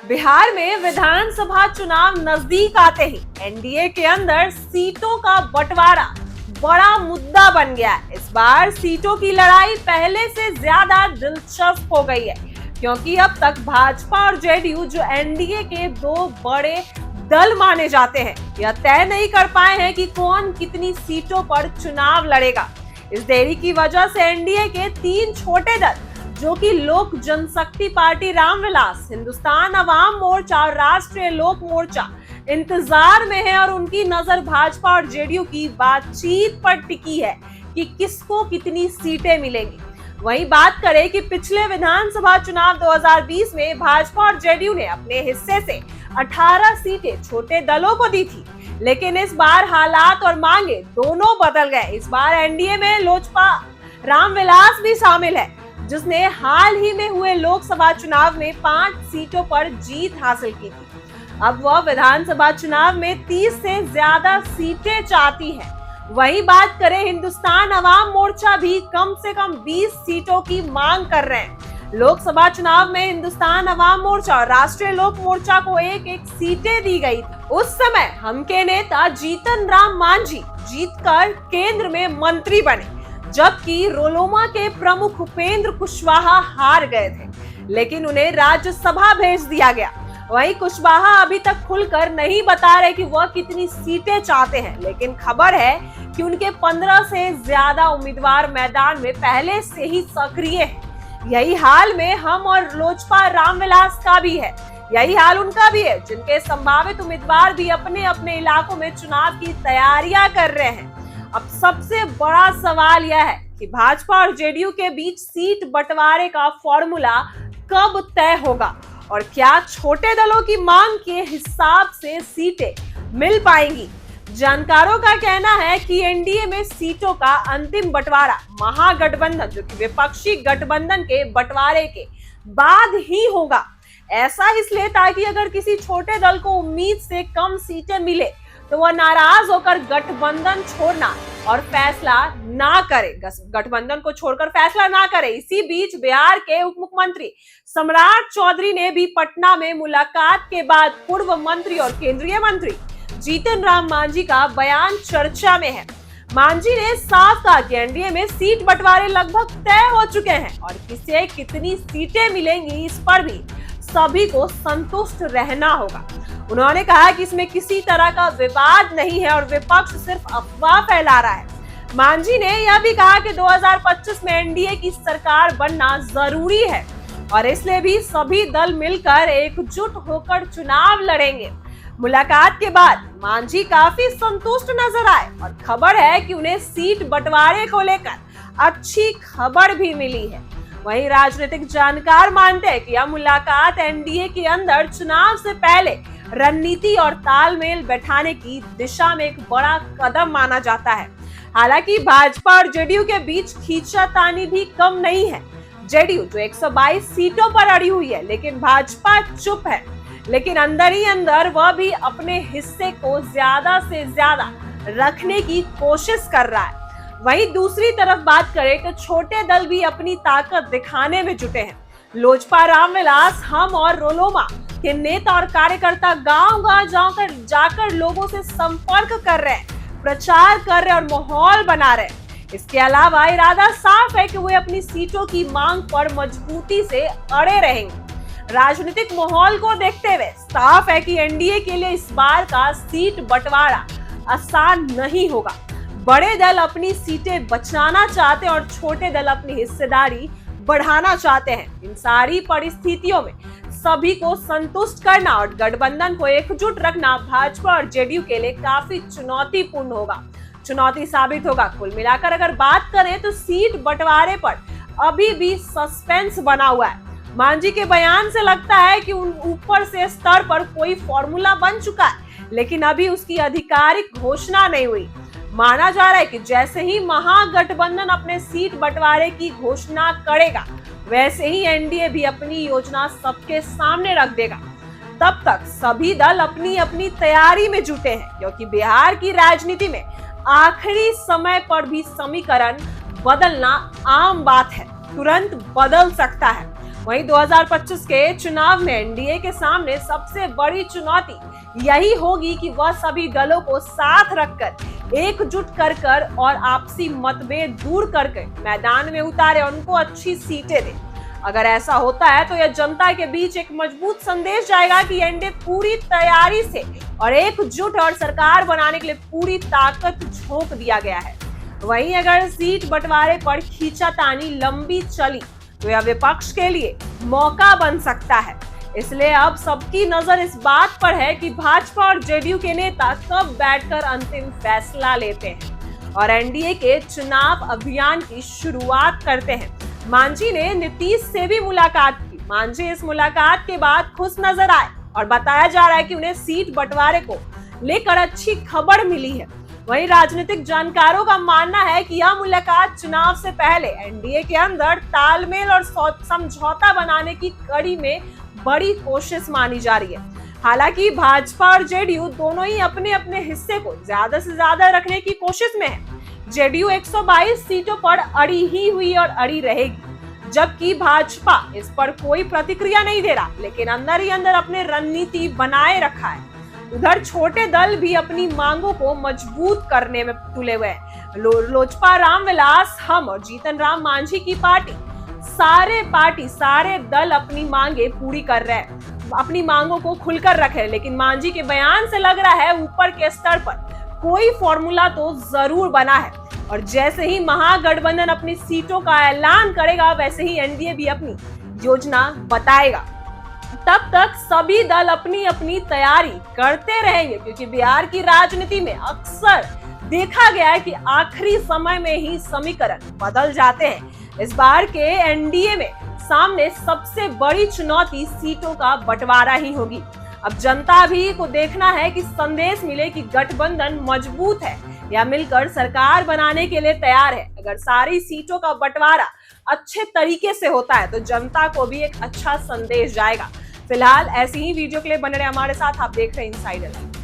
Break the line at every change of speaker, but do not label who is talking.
बिहार में विधानसभा चुनाव नजदीक आते ही एनडीए के अंदर सीटों का बंटवारा बड़ा मुद्दा बन गया है। इस बार सीटों की लड़ाई पहले से ज्यादा दिलचस्प हो गई है, क्योंकि अब तक भाजपा और जेडीयू, जो एनडीए के दो बड़े दल माने जाते हैं, यह तय नहीं कर पाए हैं कि कौन कितनी सीटों पर चुनाव लड़ेगा। इस देरी की वजह से एनडीए के तीन छोटे दल, जो कि लोक जनशक्ति पार्टी रामविलास, हिंदुस्तान अवाम मोर्चा और राष्ट्रीय लोक मोर्चा, इंतजार में है और उनकी नजर भाजपा और जेडीयू की बातचीत पर टिकी है कि किसको कितनी सीटें मिलेंगी। वहीं बात करें कि पिछले विधानसभा चुनाव 2020 में भाजपा और जेडीयू ने अपने हिस्से से 18 सीटें छोटे दलों को दी थी, लेकिन इस बार हालात और मांगे दोनों बदल गए। इस बार एनडीए में लोजपा रामविलास भी शामिल है, जिसने हाल ही में हुए लोकसभा चुनाव में 5 सीटों पर जीत हासिल की थी। अब वह विधानसभा चुनाव में 30 से ज्यादा सीटें चाहती है। वहीं बात करें हिंदुस्तान अवाम मोर्चा भी कम से कम 20 सीटों की मांग कर रहे हैं। लोकसभा चुनाव में हिंदुस्तान अवाम मोर्चा और राष्ट्रीय लोक मोर्चा को एक सीटें दी गई। उस समय हम के नेता जीतन राम मांझी जीतकर केंद्र में मंत्री बने, जबकि रोलोमा के प्रमुख उपेंद्र कुशवाहा हार गए थे, लेकिन उन्हें राज्यसभा भेज दिया गया। वहीं कुशवाहा अभी तक खुलकर नहीं बता रहे कि वह कितनी सीटें चाहते हैं, लेकिन खबर है कि उनके 15 से ज्यादा उम्मीदवार मैदान में पहले से ही सक्रिय हैं। यही हाल में हम और लोजपा रामविलास का भी है, यही हाल उनका भी है, जिनके संभावित उम्मीदवार भी अपने अपने इलाकों में चुनाव की तैयारियां कर रहे हैं। अब सबसे बड़ा सवाल यह है कि भाजपा और जेडीयू के बीच सीट बंटवारे का फॉर्मूला कब तय होगा और क्या छोटे दलों की मांग के हिसाब से सीटें मिल पाएंगी। जानकारों का कहना है कि एनडीए में सीटों का अंतिम बंटवारा महागठबंधन, जो कि विपक्षी गठबंधन के बंटवारे के बाद ही होगा। ऐसा इसलिए ताकि अगर किसी छोटे दल को उम्मीद से कम सीटें मिले तो वह नाराज होकर गठबंधन छोड़ना और फैसला ना करे, गठबंधन को छोड़कर फैसला ना करे। इसी बीच बिहार के उप मुख्यमंत्री सम्राट चौधरी ने भी पटना में मुलाकात के बाद पूर्व मंत्री और केंद्रीय मंत्री जीतन राम मांझी का बयान चर्चा में है। मांझी ने साफ कहा कि एनडीए में सीट बंटवारे लगभग तय हो चुके हैं और किसे कितनी सीटें मिलेंगी इस पर भी सभी को संतुष्ट रहना होगा। उन्होंने कहा कि इसमें किसी तरह का विवाद नहीं है और विपक्ष सिर्फ अफवाह फैला रहा है। मांझी ने यह भी कहा कि 2025 में एनडीए की सरकार बनना जरूरी है और इसलिए भी सभी दल मिलकर एकजुट होकर चुनाव लड़ेंगे। मुलाकात के बाद मांझी काफी संतुष्ट नजर आए और खबर है कि उन्हें सीट बंटवारे को लेकर अच्छी खबर भी मिली है। वहीं राजनीतिक जानकार मानते हैं कि यह मुलाकात एनडीए के अंदर चुनाव से पहले रणनीति और तालमेल बैठाने की दिशा में एक बड़ा कदम माना जाता है। हालांकि भाजपा और जेडीयू के बीच खींचातानी भी कम नहीं है। जेडीयू जो 122 सीटों पर अड़ी हुई है, लेकिन भाजपा चुप है, लेकिन अंदर ही अंदर वह भी अपने हिस्से को ज्यादा से ज्यादा रखने की कोशिश कर रहा है। वहीं दूसरी तरफ बात करें तो छोटे दल भी अपनी ताकत दिखाने में जुटे हैं। लोजपा रामविलास, हम और रोलोमा के नेता और कार्यकर्ता गांव-गांव जाकर लोगों से संपर्क कर रहे हैं, प्रचार कर रहे हैं और माहौल बना रहे हैं। इसके अलावा इरादा साफ है कि वे अपनी सीटों की मांग पर मजबूती से अड़े रहेंगे। राजनीतिक माहौल को देखते हुए साफ है कि एनडीए के लिए इस बार का सीट बंटवारा आसान नहीं होगा। बड़े दल अपनी सीटें बचाना चाहते हैं और छोटे दल अपनी हिस्सेदारी बढ़ाना चाहते हैं। इन सारी परिस्थितियों में सभी को संतुष्ट करना और गठबंधन को एकजुट रखना भाजपा और जेडीयू के लिए काफी चुनौतीपूर्ण होगा, चुनौती साबित होगा। कुल मिलाकर अगर बात करें तो सीट बंटवारे पर अभी भी सस्पेंस बना हुआ है। मांझी के बयान से लगता है कि ऊपर से स्तर पर कोई फॉर्मूला बन चुका है, लेकिन अभी उसकी आधिकारिक घोषणा नहीं हुई। माना जा रहा है कि जैसे ही महागठबंधन अपने सीट बंटवारे की घोषणा करेगा, वैसे ही एनडीए भी अपनी योजना सबके सामने रख देगा। तब तक सभी दल अपनी अपनी तैयारी में जुटे हैं, क्योंकि बिहार की राजनीति में आखिरी समय पर भी समीकरण बदलना आम बात है, तुरंत बदल सकता है। वहीं 2025 के चुनाव में एनडीए के सामने सबसे बड़ी चुनौती यही होगी कि वह सभी दलों को साथ रखकर एकजुट कर और आपसी मतभेद दूर करके मैदान में उतारे, उनको अच्छी सीटें दे। अगर ऐसा होता है तो यह जनता के बीच एक मजबूत संदेश जाएगा कि एनडीए पूरी तैयारी से और एकजुट और सरकार बनाने के लिए पूरी ताकत झोंक दिया गया है। वहीं अगर सीट बंटवारे पर खींचातानी लंबी चली तो यह विपक्ष के लिए मौका बन सकता है। इसलिए अब सबकी नजर इस बात पर है कि भाजपा और जेडीयू के नेता कब बैठकर अंतिम फैसला लेते हैं और एनडीए के चुनाव अभियान की शुरुआत करते हैं। मांझी ने नीतीश से भी मुलाकात की। मांझी इस मुलाकात के बाद खुश नजर आए और बताया जा रहा है कि उन्हें सीट बंटवारे को लेकर अच्छी खबर मिली है। वहीं राजनीतिक जानकारों का मानना है कि यह मुलाकात चुनाव से पहले एनडीए के अंदर तालमेल और समझौता बनाने की कड़ी में बड़ी कोशिश मानी जा रही है। हालांकि भाजपा और जेडीयू दोनों ही अपने अपने हिस्से को ज्यादा से ज्यादा रखने की कोशिश में है। जेडीयू 122 सीटों पर अड़ी ही हुई और अड़ी रहेगी, जबकि भाजपा इस पर कोई प्रतिक्रिया नहीं दे रहा, लेकिन अंदर ही अंदर अपने रणनीति बनाए रखा है। उधर छोटे दल भी अपनी मांगों को मजबूत करने में तुले हुए हैं। लोजपा रामविलास, हम और जीतन राम मांझी की सारे दल अपनी मांगे पूरी कर रहे हैं, अपनी मांगों को खुलकर रखे हैं। लेकिन मांझी के बयान से लग रहा है ऊपर के स्तर पर कोई फॉर्मूला तो जरूर बना है और जैसे ही महागठबंधन अपनी सीटों का ऐलान करेगा वैसे ही एनडीए भी अपनी योजना बताएगा। तब तक सभी दल अपनी अपनी तैयारी करते रहेंगे, क्योंकि बिहार की राजनीति में अक्सर देखा गया है कि आखिरी समय में ही समीकरण बदल जाते हैं। इस बार के एनडीए में सामने सबसे बड़ी चुनौती सीटों का बंटवारा ही होगी। अब जनता भी को देखना है कि संदेश मिले कि गठबंधन मजबूत है या मिलकर सरकार बनाने के लिए तैयार है। अगर सारी सीटों का बंटवारा अच्छे तरीके से होता है तो जनता को भी एक अच्छा संदेश जाएगा। फिलहाल ऐसी ही वीडियो के लिए बने रहे हमारे साथ। आप देख रहे हैं इनसाइडर।